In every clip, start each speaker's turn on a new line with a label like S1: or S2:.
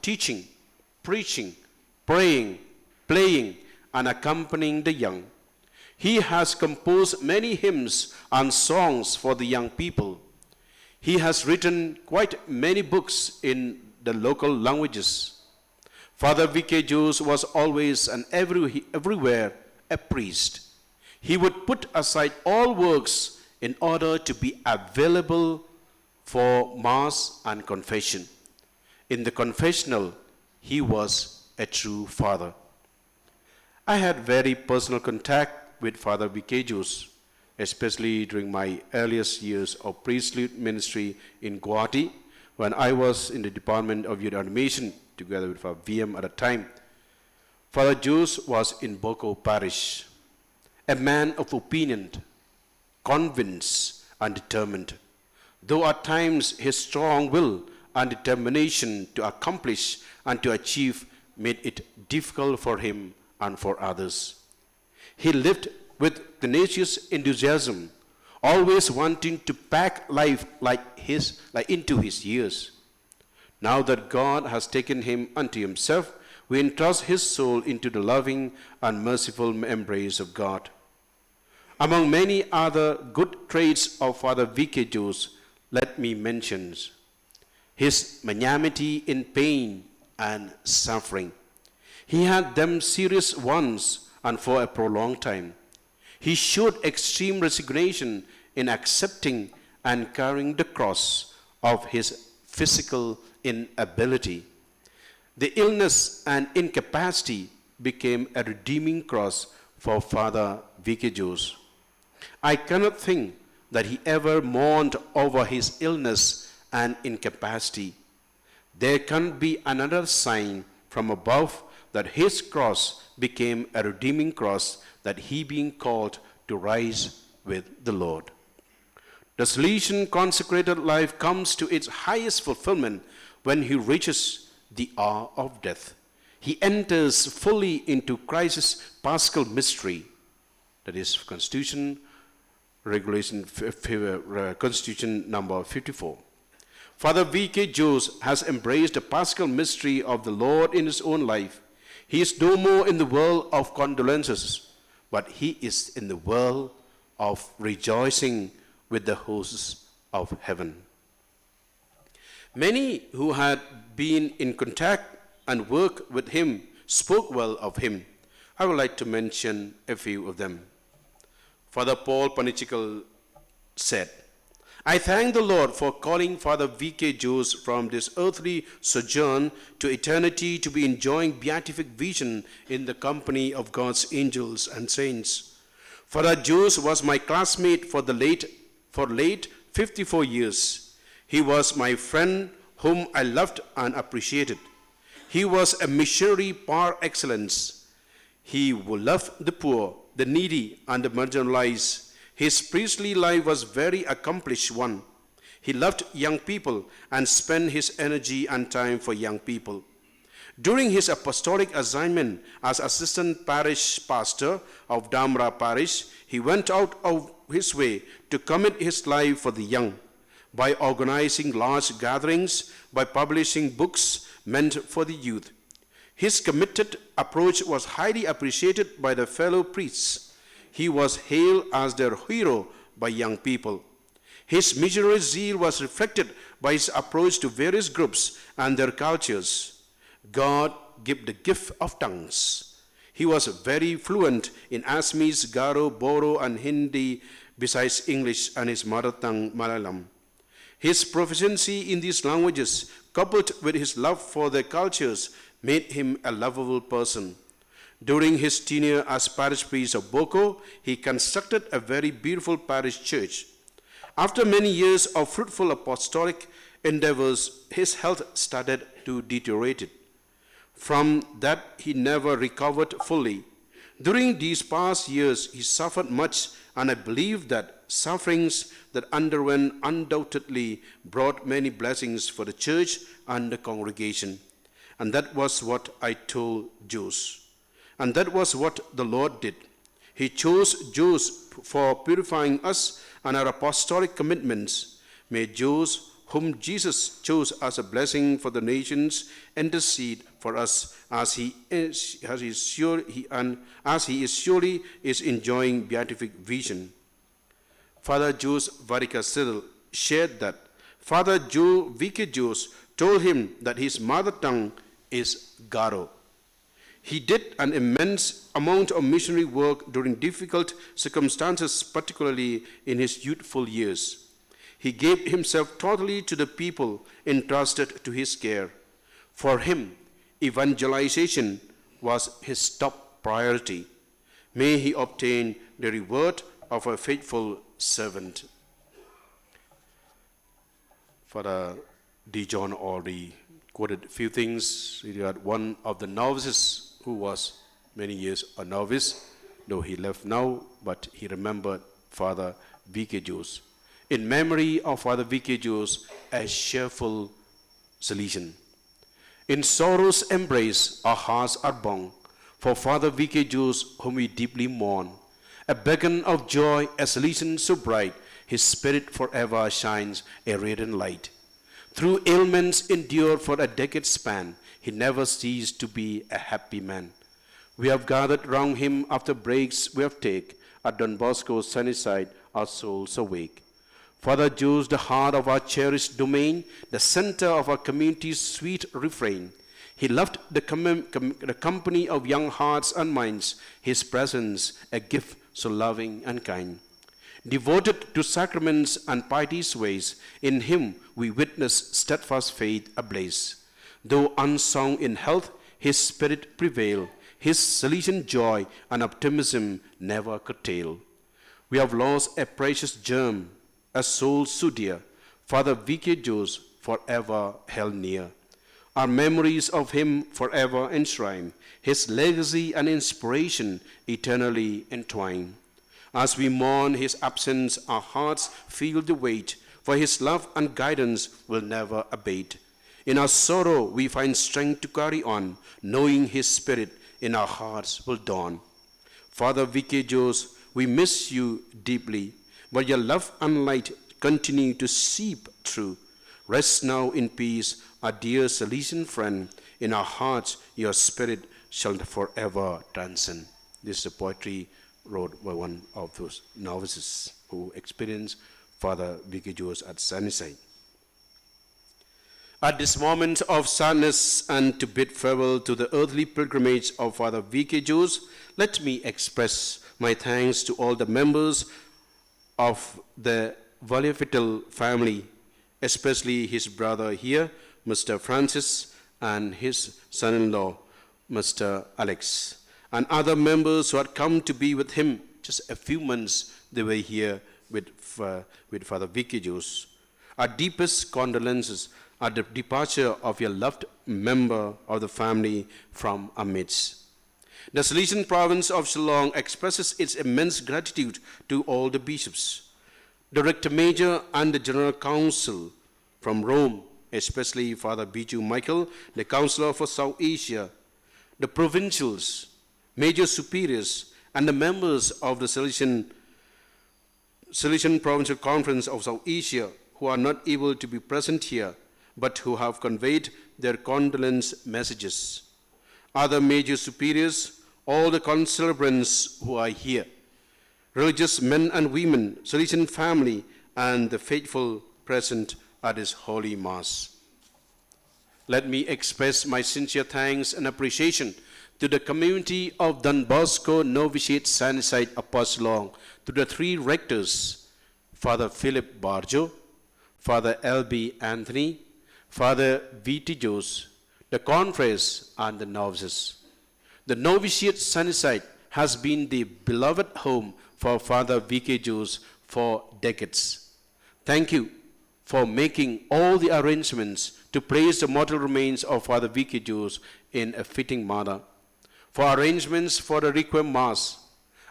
S1: teaching, preaching, praying, playing, and accompanying the young. He has composed many hymns and songs for the young people. He has written quite many books in the local languages. Father V.K. Jones was always and everywhere a priest. He would put aside all works in order to be available for Mass and confession. In the confessional, he was a true father. I had very personal contact with Father V.K. Jones, especially during my earliest years of priestly ministry in Guwahati, when I was in the Department of Youth Animation together with Father VM at the time. Father Jones was in Boko Parish, a man of opinion, convinced and determined, though at times his strong will and determination to accomplish and to achieve made it difficult for him and for others. He lived with tenacious enthusiasm, always wanting to pack life into his years. Now that God has taken him unto himself, we entrust his soul into the loving and merciful embrace of God. Among many other good traits of Father V.K. Jones, let me mention his magnanimity in pain and suffering. He had them serious once and for a prolonged time. He showed extreme resignation in accepting and carrying the cross of his physical inability. The illness and incapacity became a redeeming cross for Father V.K. Jones. I cannot think that he ever mourned over his illness and incapacity. There can be another sign from above that his cross became a redeeming cross, that he being called to rise with the Lord. The Salesian consecrated life comes to its highest fulfillment when he reaches the hour of death. He enters fully into Christ's paschal mystery, that is Constitution number 54. Father V.K. Jones has embraced the paschal mystery of the Lord in his own life. He is no more in the world of condolences, but he is in the world of rejoicing with the hosts of heaven. Many who had been in contact and worked with him spoke well of him. I would like to mention a few of them. Father Paul Panichikal said, I thank the Lord for calling Father V.K. Jones from this earthly sojourn to eternity to be enjoying beatific vision in the company of God's angels and saints. Father Jones was my classmate for late 54 years. He was my friend whom I loved and appreciated. He was a missionary par excellence. He loved the poor, the needy, and the marginalized. His priestly life was very accomplished one. He loved young people and spent his energy and time for young people. During his apostolic assignment as assistant parish pastor of Damra Parish, he went out of his way to commit his life for the young by organizing large gatherings, by publishing books meant for the youth. His committed approach was highly appreciated by the fellow priests. He was hailed as their hero by young people. His missionary zeal was reflected by his approach to various groups and their cultures. God gave the gift of tongues. He was very fluent in Assamese, Garo, Boro, and Hindi, besides English and his mother tongue, Malayalam. His proficiency in these languages, coupled with his love for their cultures, made him a lovable person. During his tenure as parish priest of Boko, he constructed a very beautiful parish church. After many years of fruitful apostolic endeavors, his health started to deteriorate. From that, he never recovered fully. During these past years, he suffered much, and I believe that sufferings that underwent undoubtedly brought many blessings for the church and the congregation. And that was what I told Jones. And that was what the Lord did. He chose Jones for purifying us and our apostolic commitments. May Jones, whom Jesus chose as a blessing for the nations, intercede for us as he is surely is enjoying beatific vision. Father Jules Varika Cyril shared that Father Joe V.K. Jose told him that his mother tongue is Garo. He did an immense amount of missionary work during difficult circumstances, particularly in his youthful years. He gave himself totally to the people entrusted to his care. For him, evangelization was his top priority. May he obtain the reward of a faithful servant. Father D. John already quoted a few things. He had one of the novices who was many years a novice, though he left now, but he remembered Father V.K. Jose. In memory of Father V.K. Jose, a cheerful Salesian. In sorrow's embrace, our hearts are bound for Father V.K. Jose, whom we deeply mourn. A beacon of joy, a Salesian so bright, his spirit forever shines a radiant light. Through ailments endured for a decade span, he never ceased to be a happy man. We have gathered round him after breaks we have taken. At Don Bosco's sunny side, our souls awake. Father Jose, the heart of our cherished domain, the center of our community's sweet refrain. He loved the company of young hearts and minds, his presence a gift so loving and kind. Devoted to sacraments and piety's ways, in him we witness steadfast faith ablaze. Though unsound in health, his spirit prevailed. His Salesian joy and optimism never curtail. We have lost a precious germ, a soul so dear, Father V.K. Jose, forever held near. Our memories of him forever enshrine, his legacy and inspiration eternally entwine. As we mourn his absence, our hearts feel the weight, for his love and guidance will never abate. In our sorrow, we find strength to carry on, knowing his spirit in our hearts will dawn. Father V.K. Jose, we miss you deeply, but your love and light continue to seep through. Rest now in peace, our dear Salesian friend. In our hearts, your spirit shall forever transcend. This is a poetry wrote by one of those novices who experienced Father V.K. Jose at Sunnyside. At this moment of sadness and to bid farewell to the earthly pilgrimage of Father V.K. Jose, let me express my thanks to all the members of the Valiafital family, especially his brother here, Mr. Francis, and his son-in-law, Mr. Alex, and other members who had come to be with him. Just a few months they were here with Father V.K. Jose. Our deepest condolences at the departure of your loved member of the family from our midst. The Salesian province of Shillong expresses its immense gratitude to all the bishops, the Rector Major and the General Council from Rome, especially Father Biju Michael, the Counselor for South Asia, the provincials, major superiors, and the members of the Salesian Provincial Conference of South Asia who are not able to be present here, but who have conveyed their condolence messages. Other major superiors, all the concelebrants who are here, religious men and women, Salesian family, and the faithful present at this Holy Mass. Let me express my sincere thanks and appreciation to the community of Don Bosco Novitiate Sunnyside Apostolong, to the three rectors, Father Philip Barjo, Father L.B. Anthony, Father V.T. Jose, the confreres, and the novices. The Novitiate Sunnyside has been the beloved home for Father V.K. Jose for decades. Thank you for making all the arrangements to place the mortal remains of Father V.K. Jose in a fitting manner. For arrangements for the Requiem Mass,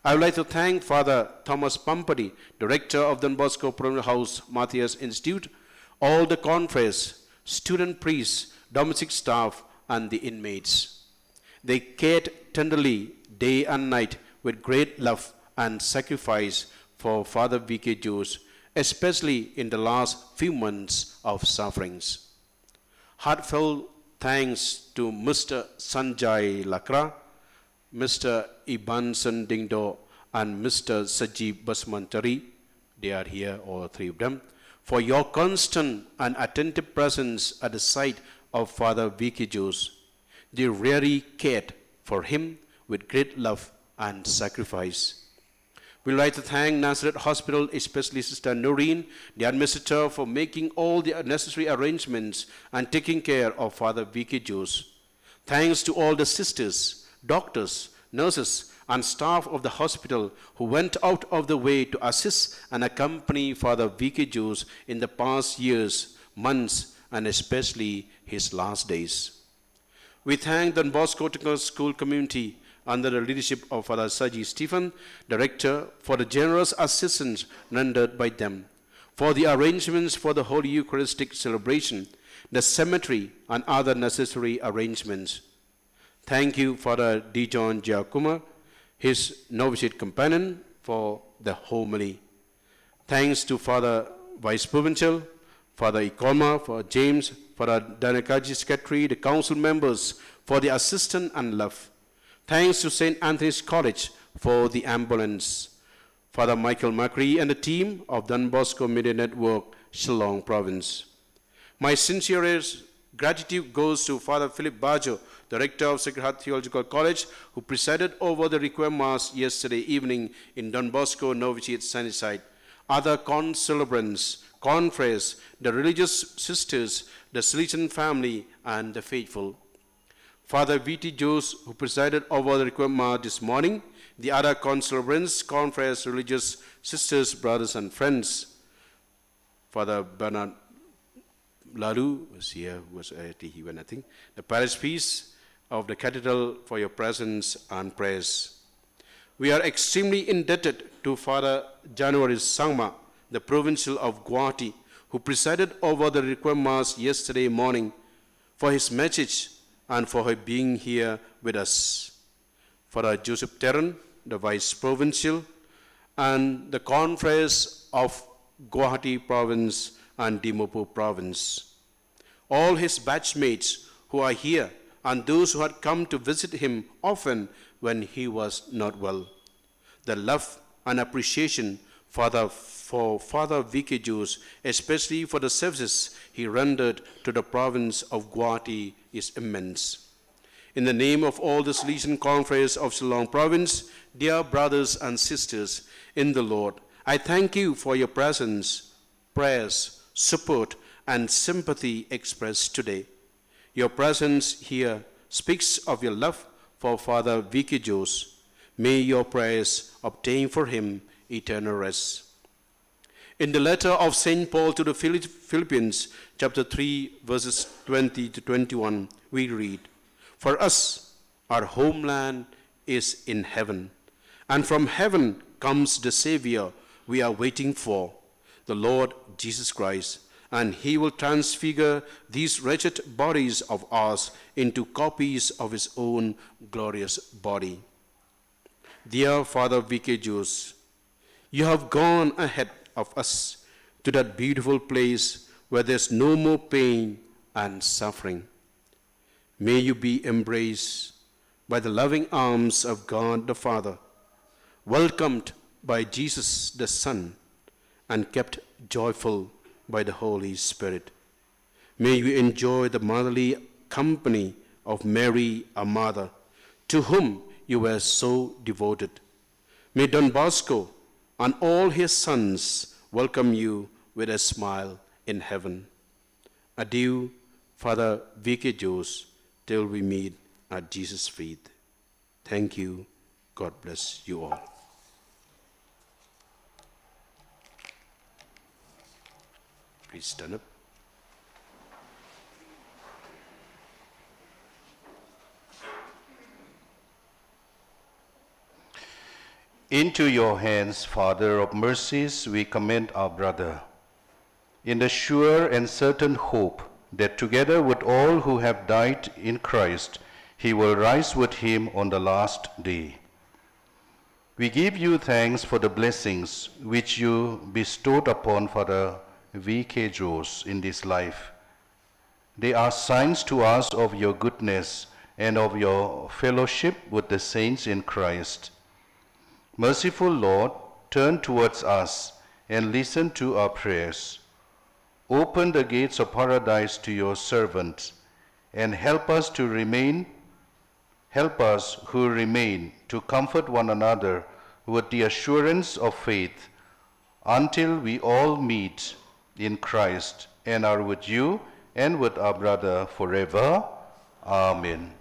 S1: I would like to thank Father Thomas Pampadi, Director of Don Bosco Provincial House Matthias Institute, all the confreres, student priests, domestic staff, and the inmates. They cared tenderly day and night with great love and sacrifice for Father V.K. Jose, especially in the last few months of sufferings. Heartfelt thanks to Mr. Sanjay Lakra, Mr. Ibansan Dingdo, and Mr. Sajib Basmantari, they are here, all three of them, for your constant and attentive presence at the side of Father Vicky Jose. They really cared for him with great love and sacrifice. We'd like to thank Nazareth Hospital, especially Sister Noreen, the administrator, for making all the necessary arrangements and taking care of Father Vicky Jose. Thanks to all the sisters, doctors, nurses, and staff of the hospital who went out of the way to assist and accompany Father Vicky Jose in the past years, months, and especially his last days. We thank the Don Bosco Technical School community under the leadership of Father Saji Stephen, Director, for the generous assistance rendered by them, for the arrangements for the Holy Eucharistic celebration, the cemetery, and other necessary arrangements. Thank you, Father D. John Giacomo, his novitiate companion, for the homily. Thanks to Father Vice Provincial, Father Ikoma, for James, Father Danakaji Secretary, the council members, for the assistance and love. Thanks to St. Anthony's College for the ambulance. Father Michael Macri and the team of Don Bosco Media Network, Shillong Province. My sincerest gratitude goes to Father Philip Bajo, Director of Sacred Heart Theological College, who presided over the Requiem Mass yesterday evening in Don Bosco Novitiate Sunnyside. Other concelebrants, confreres, the religious sisters, the Salesian family, and the faithful. Father V.T. Jose, who presided over the Requiem Mass this morning, the other concelebrants, confreres, religious sisters, brothers, and friends. Father Bernard Lalu was here, he went, I think. The parish priest of the cathedral for your presence and prayers. We are extremely indebted to Father January Sangma, the provincial of Guwahati, who presided over the Requiem Mass yesterday morning, for his message and for her being here with us. Father Joseph Terran, the Vice Provincial, and the confreres of Guwahati Province and Dimapur Province. All his batchmates who are here and those who had come to visit him often when he was not well. The love and appreciation for Father Vicky Jose, especially for the services he rendered to the province of Guwahati, is immense. In the name of all the Salesian confreres of Shillong Province, dear brothers and sisters in the Lord, I thank you for your presence, prayers, support, and sympathy expressed today. Your presence here speaks of your love for Father Vicky Jose. May your prayers obtain for him eternal rest. In the letter of St. Paul to the Philippians, chapter 3, verses 20 to 21, we read, "For us, our homeland is in heaven, and from heaven comes the Savior we are waiting for, the Lord Jesus Christ, and he will transfigure these wretched bodies of ours into copies of his own glorious body." Dear Father Vicky Jose, you have gone ahead of us to that beautiful place where there's no more pain and suffering. May you be embraced by the loving arms of God the Father, welcomed by Jesus the Son, and kept joyful by the Holy Spirit. May you enjoy the motherly company of Mary, our mother, to whom you were so devoted. May Don Bosco and all his sons welcome you with a smile in heaven. Adieu, Father Vicky Jose, till we meet at Jesus' feet. Thank you. God bless you all. Please stand up.
S2: Into your hands, Father of mercies, we commend our brother, in the sure and certain hope that together with all who have died in Christ, he will rise with him on the last day. We give you thanks for the blessings which you bestowed upon Father V.K. Jose in this life. They are signs to us of your goodness and of your fellowship with the saints in Christ. Merciful Lord, turn towards us and listen to our prayers. Open the gates of paradise to your servants and help us who remain to comfort one another with the assurance of faith until we all meet in Christ and are with you and with our brother forever. Amen.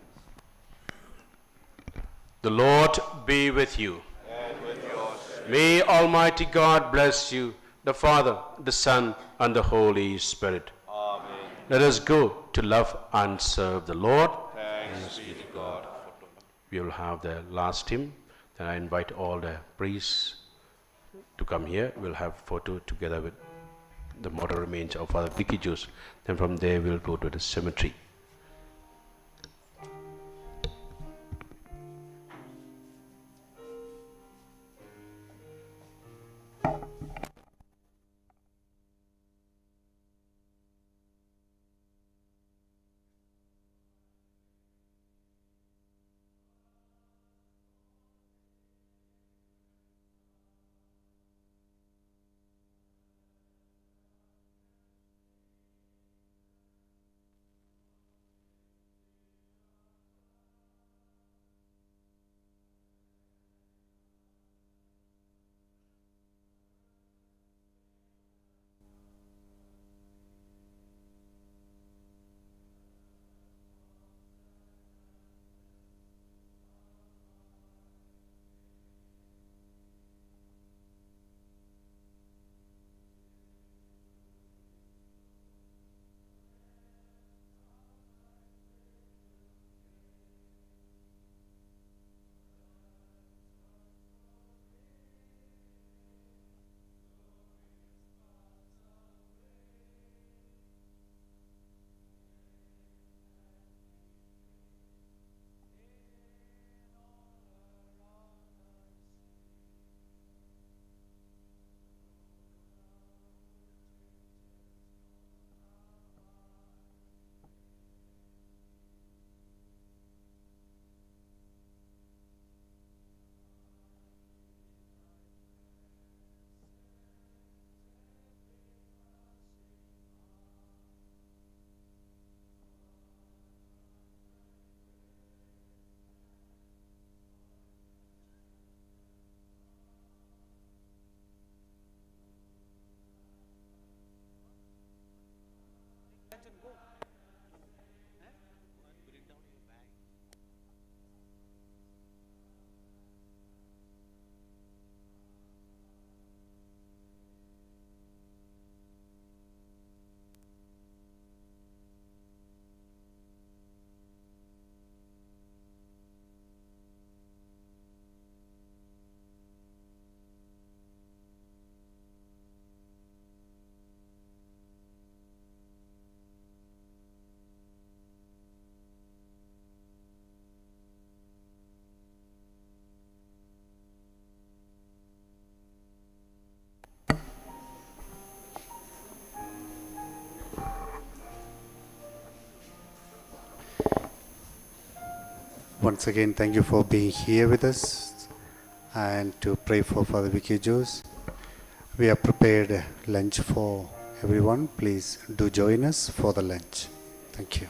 S1: The Lord be with you.
S3: And with yours.
S1: May Almighty God bless you, the Father, the Son, and the Holy Spirit.
S3: Amen.
S1: Let us go to love and serve the Lord.
S3: Thanks be to God.
S1: We will have the last hymn. Then I invite all the priests to come here. We'll have photo together with the mortal remains of Father Vicky Jose. Then from there we'll go to the cemetery.
S4: Once again, thank you for being here with us and to pray for Father Vicky Jose. We have prepared lunch for everyone. Please do join us for the lunch. Thank you.